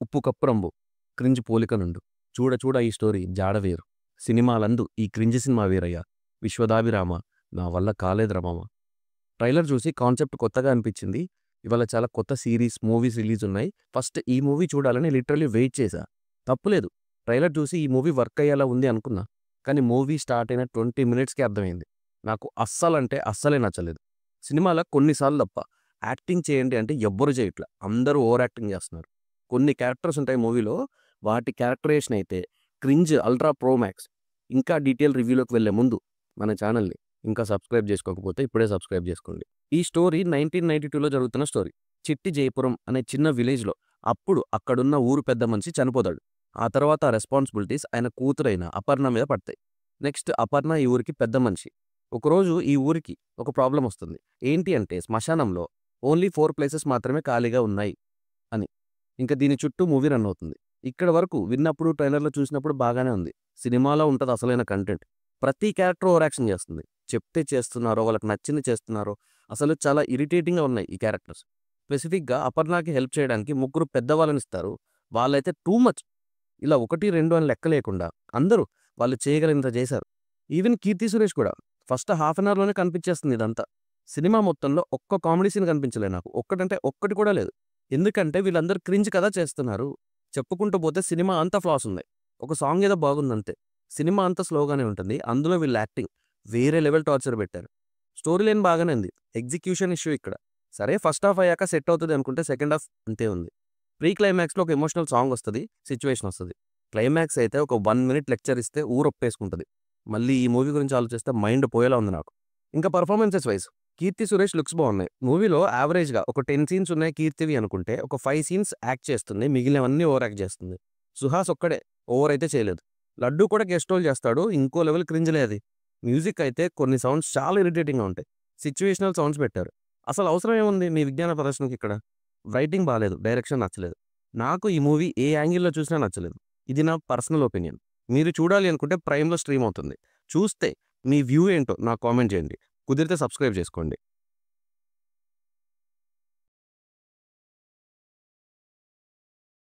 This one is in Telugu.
ఉప్పు కప్పు రంబు క్రింజ్ పోలిక నుండు చూడ చూడ ఈ స్టోరీ జాడ వేరు సినిమాలందు ఈ క్రింజ్ సినిమా వేరయ్యా విశ్వదాభిరామ నా వల్ల కాలేదురా మామ. ట్రైలర్ చూసి కాన్సెప్ట్ కొత్తగా అనిపించింది. ఇవాళ చాలా కొత్త సిరీస్ మూవీస్ రిలీజ్ ఉన్నాయి. ఫస్ట్ ఈ మూవీ చూడాలని లిటరల్లీ వెయిట్ చేశా. తప్పులేదు, ట్రైలర్ చూసి ఈ మూవీ వర్క్ అయ్యేలా ఉంది అనుకున్నా. కానీ మూవీ స్టార్ట్ అయిన 20 మినిట్స్కి అర్థమైంది నాకు అస్సలంటే అస్సలే నచ్చలేదు. సినిమాలో కొన్నిసార్లు తప్ప యాక్టింగ్ చేయండి అంటే ఎవ్వరు చేయట్లా, అందరూ ఓవర్ యాక్టింగ్ చేస్తున్నారు. కొన్ని క్యారెక్టర్స్ ఉంటాయి మూవీలో, వాటి క్యారెక్టరేషన్ అయితే క్రింజ్ అల్ట్రా ప్రో మ్యాక్స్. ఇంకా డీటెయిల్ రివ్యూలోకి వెళ్ళే ముందు మన ఛానల్ని ఇంకా సబ్స్క్రైబ్ చేసుకోకపోతే ఇప్పుడే సబ్స్క్రైబ్ చేసుకోండి. ఈ స్టోరీ 1992లో జరుగుతున్న స్టోరీ. చిట్టి జయపురం అనే చిన్న విలేజ్లో అప్పుడు అక్కడున్న ఊరు పెద్ద మనిషి చనిపోతాడు. ఆ తర్వాత ఆ రెస్పాన్సిబిలిటీస్ ఆయన కూతురైన అపర్ణ మీద పడతాయి. నెక్స్ట్ అపర్ణ ఈ ఊరికి పెద్ద మనిషి. ఒకరోజు ఈ ఊరికి ఒక ప్రాబ్లం వస్తుంది. ఏంటి అంటే శ్మశానంలో ఓన్లీ 4 ప్లేసెస్ మాత్రమే ఖాళీగా ఉన్నాయి అని. ఇంకా దీని చుట్టూ మూవీ రన్ అవుతుంది. ఇక్కడ వరకు విన్నప్పుడు ట్రైలర్లో చూసినప్పుడు బాగానే ఉంది. సినిమాలో ఉంటుంది అసలైన కంటెంట్. ప్రతి క్యారెక్టర్ ఓవర్ యాక్షన్ చేస్తుంది. చెప్తే చేస్తున్నారో వాళ్ళకి నచ్చింది చేస్తున్నారో అసలు చాలా ఇరిటేటింగ్గా ఉన్నాయి ఈ క్యారెక్టర్స్. స్పెసిఫిక్గా అపర్ణకి హెల్ప్ చేయడానికి 3 పెద్దవాళ్ళని ఇస్తారు. వాళ్ళైతే టూ మచ్. ఇలా 1, 2 అని లెక్క లేకుండా అందరూ వాళ్ళు చేయగలిగినంత చేశారు. ఈవెన్ కీర్తి సురేష్ కూడా ఫస్ట్ హాఫ్ అన్ అవర్లోనే కనిపించేస్తుంది ఇదంతా. సినిమా మొత్తంలో ఒక్క కామెడీ సీన్ కనిపించలేదు నాకు. ఒక్కటంటే ఒక్కటి కూడా లేదు. ఎందుకంటే వీళ్ళందరూ క్రింజ్ కదా చేస్తున్నారు. చెప్పుకుంటూ పోతే సినిమా అంతా ఫ్లాస్ ఉంది. ఒక సాంగ్ ఏదో బాగుందంతే. సినిమా అంతా స్లోగానే ఉంటుంది. అందులో వీళ్ళ యాక్టింగ్ వేరే లెవెల్ టార్చర్ పెట్టారు. స్టోరీ లైన్ బాగానే ఉంది, ఎగ్జిక్యూషన్ ఇష్యూ ఇక్కడ. సరే ఫస్ట్ హాఫ్ అయ్యాక సెట్ అవుతుంది అనుకుంటే సెకండ్ హాఫ్ అంతే ఉంది. ప్రీ క్లైమాక్స్లో ఒక ఎమోషనల్ సాంగ్ వస్తుంది, సిచ్యువేషన్ వస్తుంది. క్లైమాక్స్ అయితే ఒక 1 మినిట్ లెక్చర్ ఇస్తే ఊరొప్పేసుకుంటుంది. మళ్ళీ ఈ మూవీ గురించి ఆలోచిస్తే మైండ్ పోయేలా ఉంది నాకు. ఇంకా performances wise Keerthy Suresh looks బాగున్నాయి. మూవీలో యావరేజ్గా ఒక 10 సీన్స్ ఉన్నాయి కీర్తివి అనుకుంటే ఒక 5 సీన్స్ యాక్ట్ చేస్తుంది, మిగిలినవన్నీ ఓవర్ యాక్ట్ చేస్తుంది. సుహాస్ ఒక్కడే ఓవర్ అయితే చేయలేదు. లడ్డు కూడా గెస్ట్ రోల్ చేస్తాడు, ఇంకో లెవెల్ క్రింజ్లే అది. మ్యూజిక్ అయితే కొన్ని సౌండ్స్ చాలా ఇరిటేటింగ్గా ఉంటాయి. సిచ్యువేషనల్ సౌండ్స్ పెట్టారు. అసలు అవసరం ఏముంది మీ విజ్ఞాన ప్రదర్శనకి ఇక్కడ? రైటింగ్ బాగాలేదు, డైరెక్షన్ నచ్చలేదు. నాకు ఈ మూవీ ఏ యాంగిల్లో చూసినా నచ్చలేదు. ఇది నా పర్సనల్ ఒపీనియన్. మీరు చూడాలి అనుకుంటే ప్రైమ్లో స్ట్రీమ్ అవుతుంది. చూస్తే మీ వ్యూ ఏంటో నాకు కామెంట్ చేయండి. కుదిరితే సబ్స్క్రైబ్ చేసుకోండి.